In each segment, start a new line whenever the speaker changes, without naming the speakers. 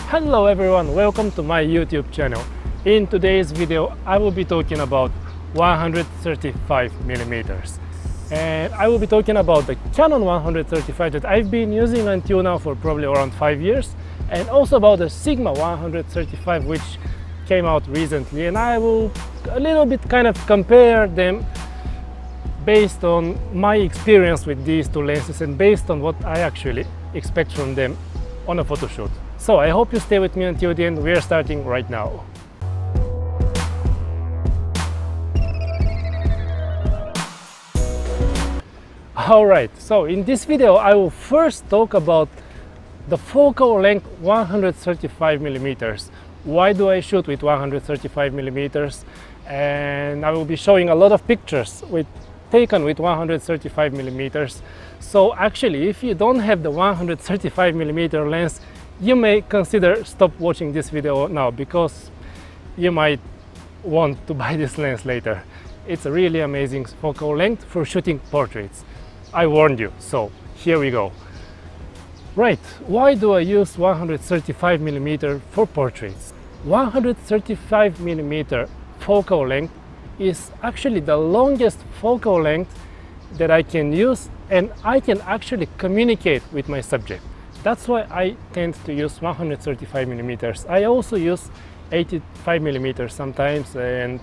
Hello everyone, welcome to my YouTube channel. In today's video I will be talking about 135mm, and I will be talking about the Canon 135 that I've been using until now for probably around 5 years, and also about the Sigma 135 which came out recently, and I will a little bit kind of compare them based on my experience with these two lenses and based on what I actually expect from them on a photo shoot. So I hope you stay with me until the end. We are starting right now. Alright, so in this video I will first talk about the focal length 135mm. Why do I shoot with 135mm? And I will be showing a lot of pictures taken with 135mm. So actually, if you don't have the 135mm lens, you may consider stop watching this video now, because you might want to buy this lens later. It's a really amazing focal length for shooting portraits. I warned you, so here we go. Right, why do I use 135mm for portraits? 135mm focal length is actually the longest focal length that I can use, and I can actually communicate with my subject. That's why I tend to use 135mm. I also use 85mm sometimes, and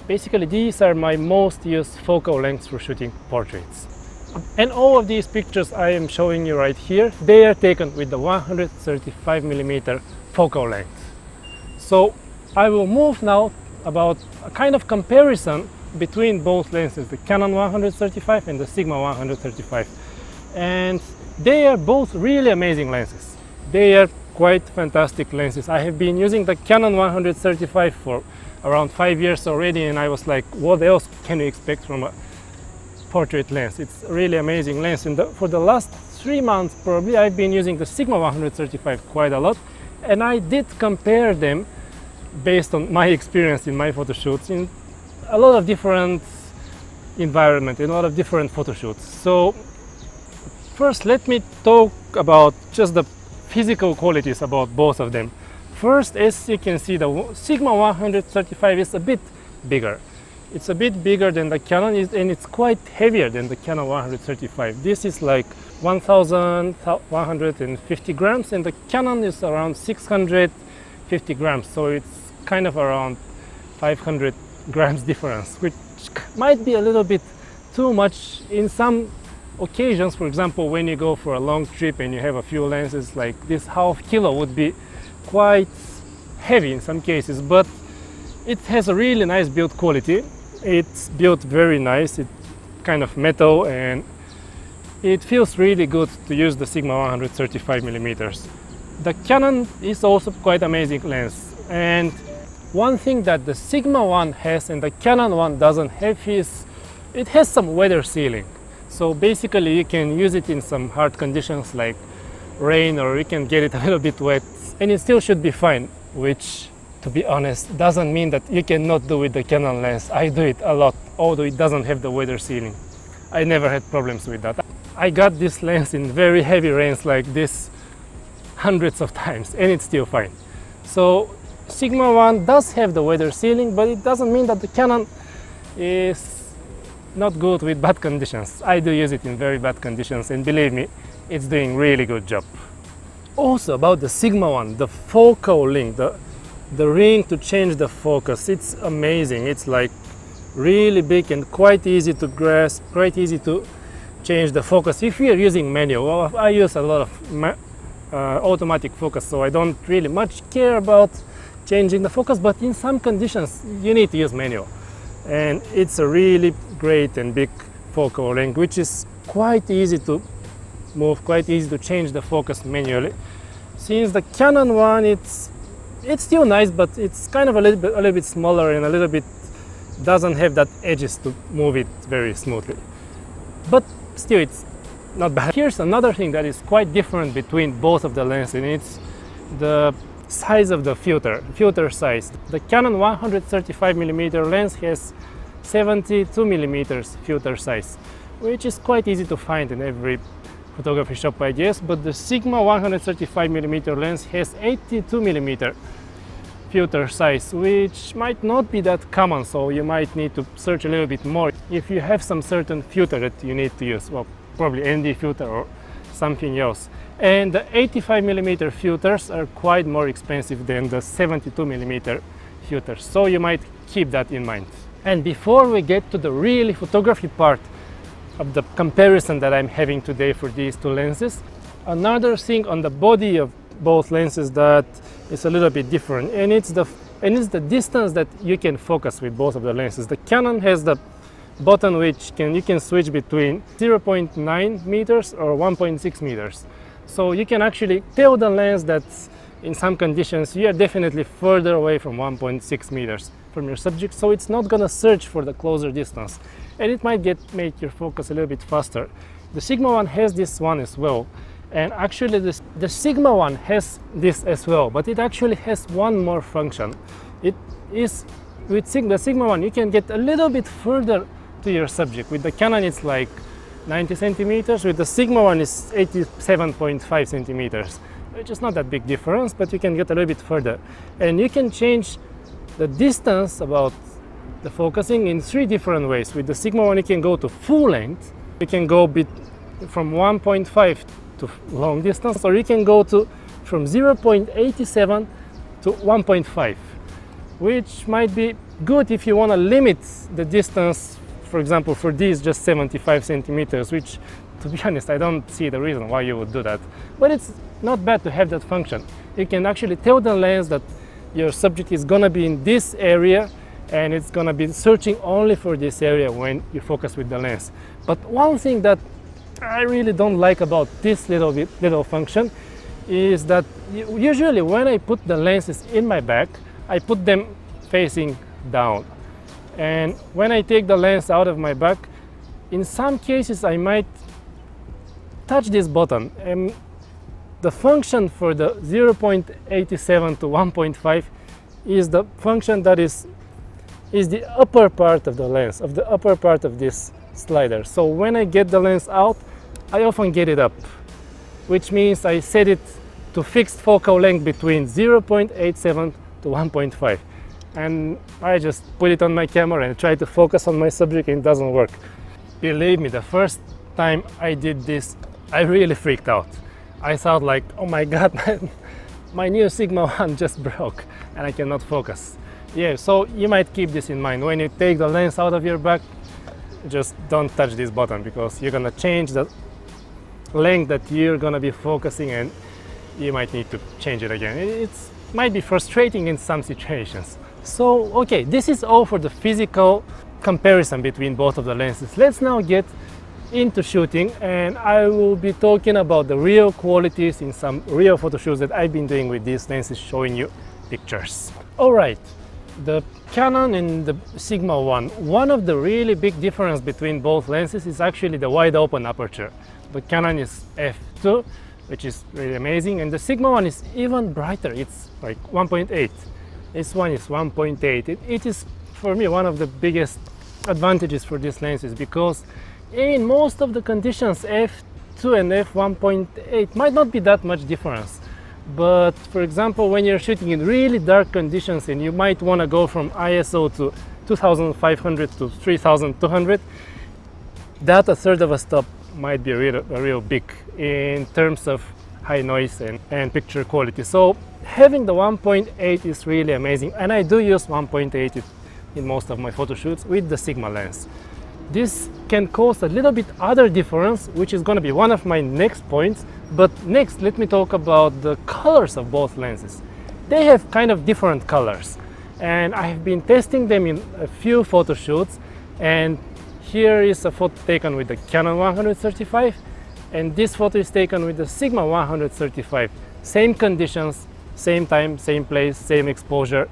basically these are my most used focal lengths for shooting portraits. And all of these pictures I am showing you right here, they are taken with the 135mm focal length. So I will move now about a kind of comparison between both lenses, the Canon 135 and the Sigma 135. And they are both really amazing lenses. They are quite fantastic lenses. I have been using the Canon 135 for around 5 years already, and I was like, what else can you expect from a portrait lens? It's a really amazing lens. And for the last 3 months probably I've been using the Sigma 135 quite a lot, and I did compare them based on my experience in my photo shoots in a lot of different environments, in a lot of different photo shoots. So first let me talk about just the physical qualities about both of them. First, as you can see, the Sigma 135 is a bit bigger. It's a bit bigger than the Canon, and it's quite heavier than the Canon 135. This is like 1150 grams, and the Canon is around 650 grams. So it's kind of around 500 grams difference, which might be a little bit too much in some occasions. For example, when you go for a long trip and you have a few lenses, like this ½ kilo would be quite heavy in some cases, but it has a really nice build quality. It's built very nice, it's kind of metal, and it feels really good to use the Sigma 135mm. The Canon is also quite amazing lens, and one thing that the Sigma one has and the Canon one doesn't have is it has some weather sealing. So basically you can use it in some hard conditions like rain, or you can get it a little bit wet and it still should be fine, which, to be honest, doesn't mean that you cannot do with the Canon lens. I do it a lot, although it doesn't have the weather sealing. I never had problems with that. I got this lens in very heavy rains like this hundreds of times and it's still fine. So Sigma 1 does have the weather sealing, but it doesn't mean that the Canon is not good with bad conditions. I do use it in very bad conditions, and believe me, it's doing really good job. Also about the Sigma 1, the focal length, the ring to change the focus, it's amazing. It's like really big and quite easy to grasp, quite easy to change the focus. If you're using manual, well, I use a lot of automatic focus, so I don't really much care about changing the focus, but in some conditions you need to use manual. And it's a really great and big focal length, which is quite easy to move, quite easy to change the focus manually. Since the Canon one, it's still nice, but it's kind of a little bit smaller and a little bit doesn't have that edges to move it very smoothly. But still, it's not bad. Here's another thing that is quite different between both of the lenses, and it's the size of the filter size. The Canon 135mm lens has 72mm filter size, which is quite easy to find in every photography shop ideas, but the Sigma 135mm lens has 82mm filter size, which might not be that common, so you might need to search a little bit more if you have some certain filter that you need to use, well, probably ND filter or something else. And the 85mm filters are quite more expensive than the 72mm filters, so you might keep that in mind. And before we get to the really photography part of the comparison that I'm having today for these two lenses, another thing on the body of both lenses that is a little bit different, and it's the distance that you can focus with both of the lenses. The Canon has the button which you can switch between 0.9 meters or 1.6 meters. So you can actually tell the lens that in some conditions you are definitely further away from 1.6 meters from your subject, so it's not going to search for the closer distance, and it might make your focus a little bit faster. The Sigma one has this one as well, and actually the Sigma one has this as well, but it actually has one more function. It is with the Sigma one you can get a little bit further to your subject. With the Canon it's like 90 centimeters, with the Sigma one is 87.5 centimeters, which is not that big difference, but you can get a little bit further, and you can change the distance about the focusing in 3 different ways. With the Sigma one you can go to full length, you can go from 1.5 to long distance, or you can go from 0.87 to 1.5, which might be good if you want to limit the distance. For example, for these just 75 centimeters, which to be honest I don't see the reason why you would do that, but it's not bad to have that function. You can actually tell the lens that your subject is gonna be in this area and it's gonna be searching only for this area when you focus with the lens. But one thing that I really don't like about this little function is that usually when I put the lenses in my bag, I put them facing down, and when I take the lens out of my bag, in some cases I might touch this button, and the function for the 0.87 to 1.5 is the function that is the upper part of the lens, of the upper part of this slider. So when I get the lens out, I often get it up, which means I set it to fixed focal length between 0.87 to 1.5, and I just put it on my camera and try to focus on my subject, and it doesn't work. Believe me, the first time I did this I really freaked out. I thought like, oh my god, my new Sigma 1 just broke and I cannot focus. Yeah, so you might keep this in mind. When you take the lens out of your bag, just don't touch this button, because you're gonna change the length that you're gonna be focusing, and you might need to change it again. It might be frustrating in some situations. So, okay, this is all for the physical comparison between both of the lenses. Let's now get into shooting, and I will be talking about the real qualities in some real photo shoots that I've been doing with these lenses, showing you pictures. Alright, the Canon and the Sigma 1. One of the really big difference between both lenses is actually the wide open aperture. The Canon is f2, which is really amazing, and the Sigma 1 is even brighter. It's like 1.8. This one is 1.8. It is, for me, one of the biggest advantages for these lenses, because in most of the conditions f2 and f1.8 might not be that much difference. But for example, when you're shooting in really dark conditions and you might want to go from ISO to 2500 to 3200, that a third of a stop might be a real big in terms of high noise and picture quality. So having the 1.8 is really amazing, and I do use 1.8 in most of my photo shoots with the Sigma lens. This can cause a little bit other difference, which is going to be one of my next points. But next, let me talk about the colors of both lenses. They have kind of different colors, and I have been testing them in a few photo shoots. And here is a photo taken with the Canon 135, and this photo is taken with the Sigma 135. Same conditions, same time, same place, same exposure,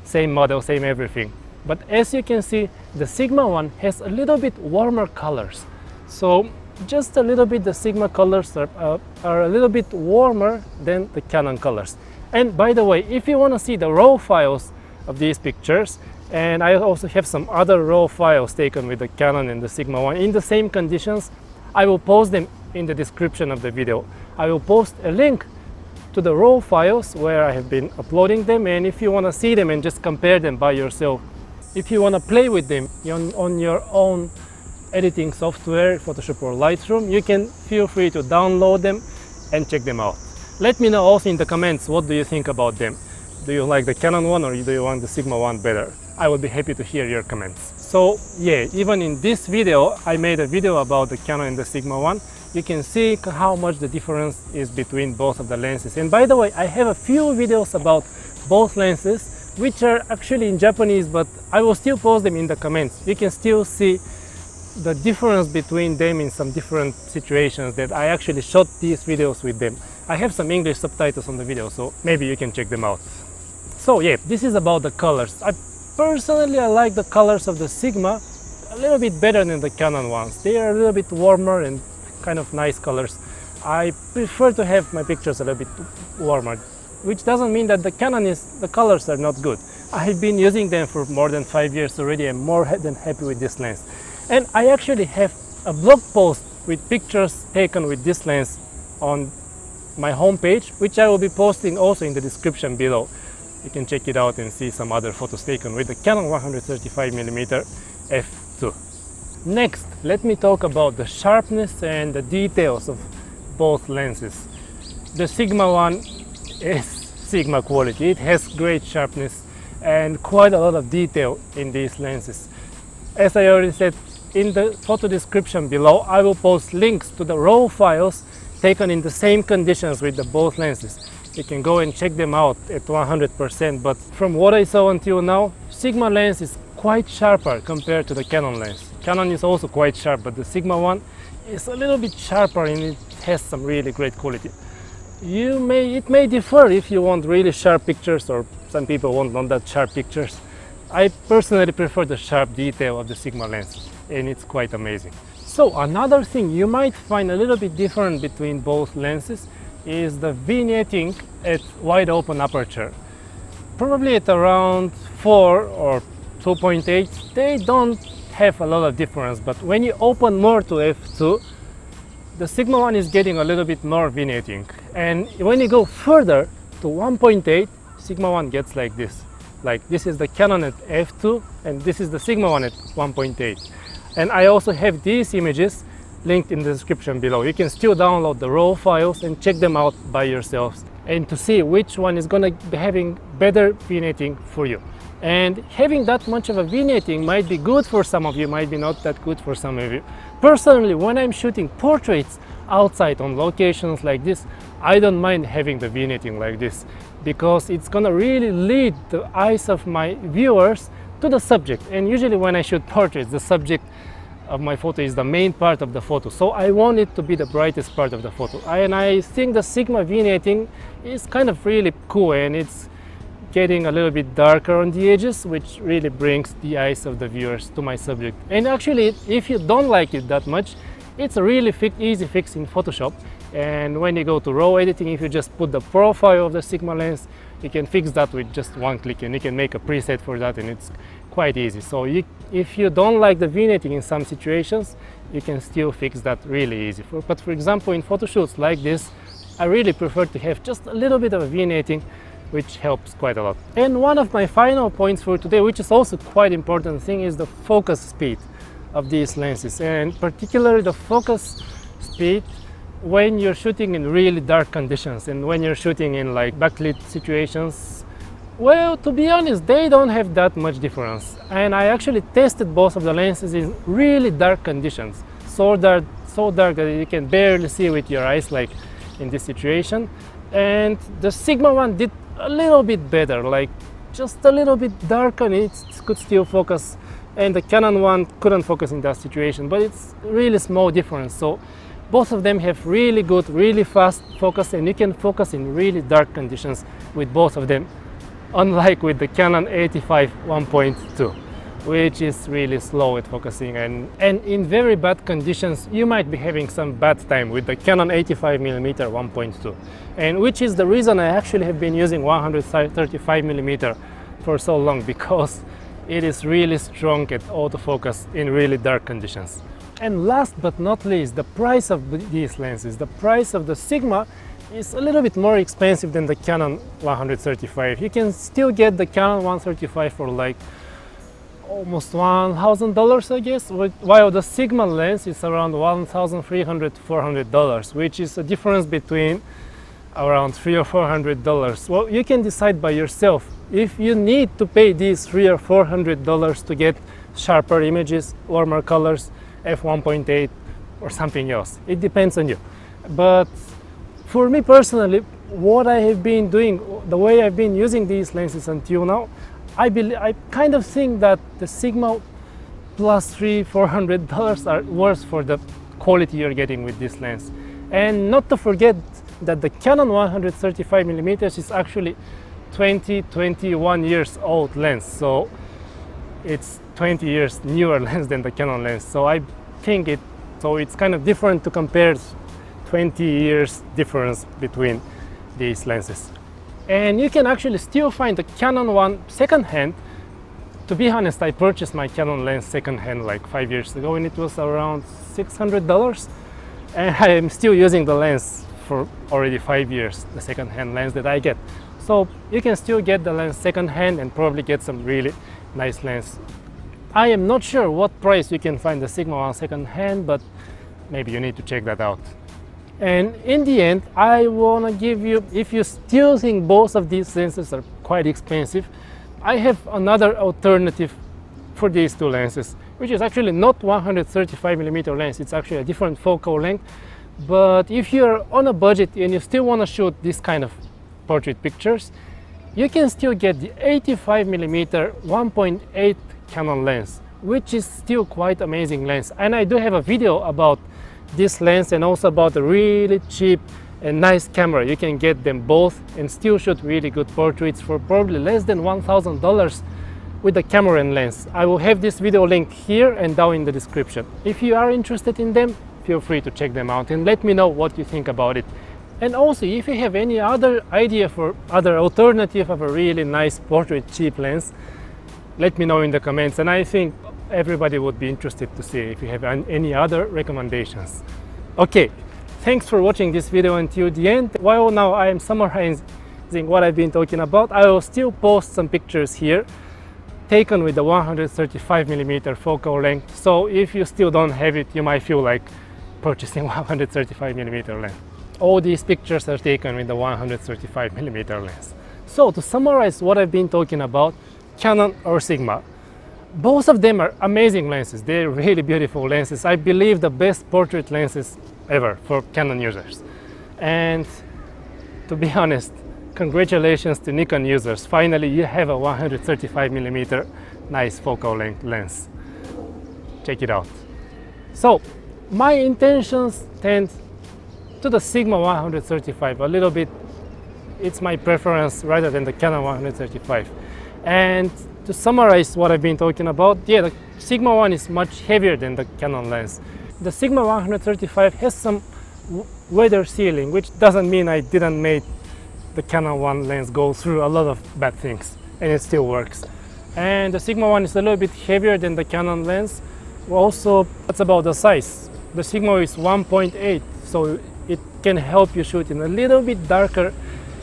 same model, same everything. But as you can see, the Sigma one has a little bit warmer colors. So just a little bit, the Sigma colors are a little bit warmer than the Canon colors. And by the way, if you want to see the raw files of these pictures, and I also have some other raw files taken with the Canon and the Sigma one in the same conditions, I will post them in the description of the video. I will post a link to the raw files where I have been uploading them, and if you want to see them and just compare them by yourself, if you want to play with them on your own editing software, Photoshop or Lightroom, you can feel free to download them and check them out. Let me know also in the comments, what do you think about them? Do you like the Canon one, or do you want the Sigma one better? I will be happy to hear your comments. So yeah, even in this video, I made a video about the Canon and the Sigma one. You can see how much the difference is between both of the lenses. And by the way, I have a few videos about both lenses, which are actually in Japanese, but I will still post them in the comments. You can still see the difference between them in some different situations that I actually shot these videos with them. I have some English subtitles on the video, so maybe you can check them out. So yeah, this is about the colors. Personally, I like the colors of the Sigma a little bit better than the Canon ones. They are a little bit warmer and kind of nice colors. I prefer to have my pictures a little bit warmer, which doesn't mean that the colors are not good. I've been using them for more than 5 years already. I'm more than happy with this lens. And I actually have a blog post with pictures taken with this lens on my homepage, which I will be posting also in the description below. You can check it out and see some other photos taken with the Canon 135mm f2. Next, let me talk about the sharpness and the details of both lenses. The Sigma one is Sigma quality. It has great sharpness and quite a lot of detail in these lenses. As I already said, in the photo description below, I will post links to the raw files taken in the same conditions with the both lenses. You can go and check them out at 100%, but from what I saw until now, Sigma lens is quite sharper compared to the Canon lens. Canon is also quite sharp, but the Sigma one is a little bit sharper and it has some really great quality. It may differ if you want really sharp pictures, or some people want not that sharp pictures. I personally prefer the sharp detail of the Sigma lens, and it's quite amazing. So another thing you might find a little bit different between both lenses is the vignetting at wide open aperture. Probably at around 4 or 2.8, they don't have a lot of difference, but when you open more to f2, the Sigma one is getting a little bit more vignetting, and when you go further to 1.8, Sigma one gets like this. Like this is the Canon at f2 and this is the Sigma one at 1.8. And I also have these images linked in the description below. You can still download the raw files and check them out by yourselves, and to see which one is gonna be having better vignetting for you. And having that much of a vignetting might be good for some of you, might be not that good for some of you. Personally, when I'm shooting portraits outside on locations like this, I don't mind having the vignetting like this, because it's gonna really lead the eyes of my viewers to the subject. And usually when I shoot portraits, the subject of my photo is the main part of the photo, so I want it to be the brightest part of the photo. And I think the Sigma vignetting is kind of really cool, and it's getting a little bit darker on the edges, which really brings the eyes of the viewers to my subject. And actually, if you don't like it that much, it's a really easy fix in Photoshop. And when you go to raw editing, if you just put the profile of the Sigma lens, you can fix that with just one click, and you can make a preset for that, and it's quite easy. So if you don't like the vignetting in some situations, you can still fix that really easy. But for example, in photo shoots like this, I really prefer to have just a little bit of a vignetting, which helps quite a lot. And one of my final points for today, which is also quite important thing, is the focus speed of these lenses, and particularly the focus speed when you're shooting in really dark conditions and when you're shooting in like backlit situations. Well, to be honest, they don't have that much difference, and I actually tested both of the lenses in really dark conditions, so dark that you can barely see with your eyes, like in this situation. And the Sigma one did a little bit better, like just a little bit darker, and it could still focus, and the Canon one couldn't focus in that situation, but it's really small difference. So both of them have really good, really fast focus, and you can focus in really dark conditions with both of them, unlike with the Canon 85 1.2, which is really slow at focusing, and in very bad conditions you might be having some bad time with the Canon 85mm 1.2, and which is the reason I actually have been using 135mm for so long, because it is really strong at autofocus in really dark conditions. And last but not least, the price of these lenses. The price of the Sigma is a little bit more expensive than the Canon 135. You can still get the Canon 135 for like almost $1,000, I guess, while the Sigma lens is around $1,300 to $400, which is a difference between around $300 or $400. Well, you can decide by yourself if you need to pay these $300 or $400 to get sharper images, warmer colors, f1.8 or something else. It depends on you. But for me personally, what I have been doing, the way I've been using these lenses until now, I kind of think that the Sigma plus $300 or $400 are worth for the quality you're getting with this lens. And not to forget that the Canon 135mm is actually 21 years old lens, so it's 20 years newer lens than the Canon lens. So I think it's kind of different to compare 20 years difference between these lenses. And you can actually still find the Canon one second-hand. To be honest, I purchased my Canon lens second-hand like 5 years ago and it was around $600, and I am still using the lens for already 5 years, the second-hand lens that I get. So you can still get the lens second-hand and probably get some really nice lens. I am not sure what price you can find the Sigma one second-hand, but maybe you need to check that out. And in the end, I want to give you, if you still think both of these lenses are quite expensive, I have another alternative for these two lenses, which is actually not 135mm lens. It's actually a different focal length. But if you're on a budget and you still want to shoot this kind of portrait pictures, you can still get the 85mm 1.8 Canon lens, which is still quite amazing lens. And I do have a video about this lens and also about a really cheap and nice camera. You can get them both and still shoot really good portraits for probably less than $1,000 with the camera and lens. I will have this video link here and down in the description. If you are interested in them, feel free to check them out and let me know what you think about it. And also, if you have any other idea for other alternative of a really nice portrait cheap lens, let me know in the comments, and I think everybody would be interested to see if you have any other recommendations. Okay, thanks for watching this video until the end. While now I am summarizing what I've been talking about, I will still post some pictures here taken with the 135mm focal length. So if you still don't have it, you might feel like purchasing 135mm lens. All these pictures are taken with the 135mm lens. So to summarize what I've been talking about, Canon or Sigma, both of them are amazing lenses. They're really beautiful lenses. I believe the best portrait lenses ever for Canon users. And to be honest, congratulations to Nikon users. Finally, you have a 135mm nice focal length lens. Check it out. So my intentions tend to the Sigma 135 a little bit. It's my preference rather than the Canon 135. And to summarize what I've been talking about, yeah, the Sigma one is much heavier than the Canon lens. The Sigma 135 has some weather sealing, which doesn't mean I didn't make the Canon one lens go through a lot of bad things, and it still works. And the Sigma one is a little bit heavier than the Canon lens. Also, it's about the size. The Sigma is 1.8, so it can help you shoot in a little bit darker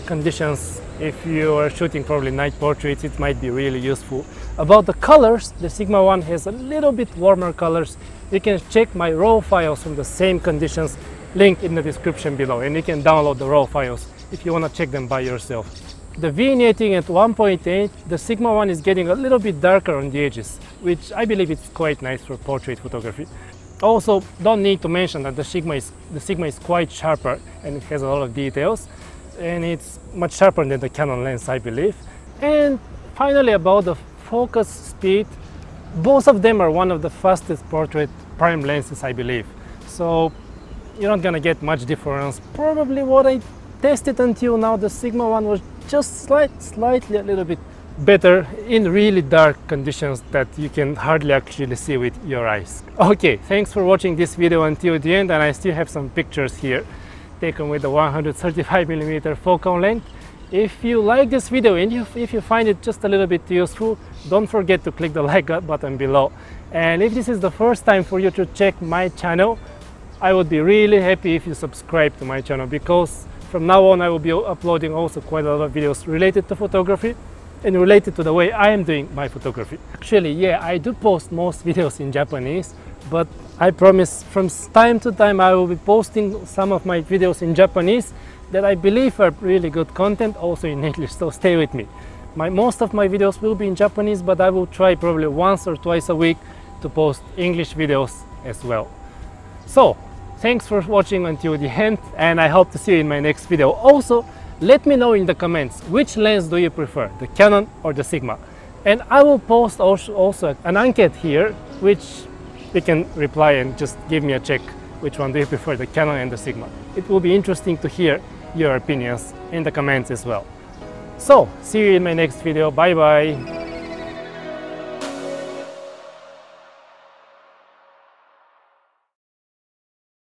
conditions. If you are shooting probably night portraits, it might be really useful. About the colors, the Sigma one has a little bit warmer colors. You can check my RAW files from the same conditions, link in the description below, and you can download the RAW files if you want to check them by yourself. The vignetting at 1.8, the Sigma one is getting a little bit darker on the edges, which I believe it's quite nice for portrait photography. Also, don't need to mention that the Sigma is quite sharper and it has a lot of details, and it's much sharper than the Canon lens, I believe. And finally, about the focus speed, both of them are one of the fastest portrait prime lenses, I believe. So you're not gonna get much difference. Probably what I tested until now, the Sigma one was just slightly a little bit better in really dark conditions that you can hardly actually see with your eyes. Okay, thanks for watching this video until the end, and I still have some pictures here taken with the 135mm focal length. If you like this video and if you find it just a little bit useful, don't forget to click the like button below. And if this is the first time for you to check my channel, I would be really happy if you subscribe to my channel, because from now on I will be uploading also quite a lot of videos related to photography and related to the way I am doing my photography. Actually, yeah, I do post most videos in Japanese, but I promise from time to time I will be posting some of my videos in Japanese that I believe are really good content also in English, so stay with me. Most of my videos will be in Japanese, but I will try probably once or twice a week to post English videos as well. So, thanks for watching until the end, and I hope to see you in my next video. Also, let me know in the comments which lens do you prefer, the Canon or the Sigma. And I will post also an anket here, which you can reply and just give me a check which one do you prefer, the Canon and the Sigma. It will be interesting to hear your opinions in the comments as well. So, see you in my next video. Bye bye.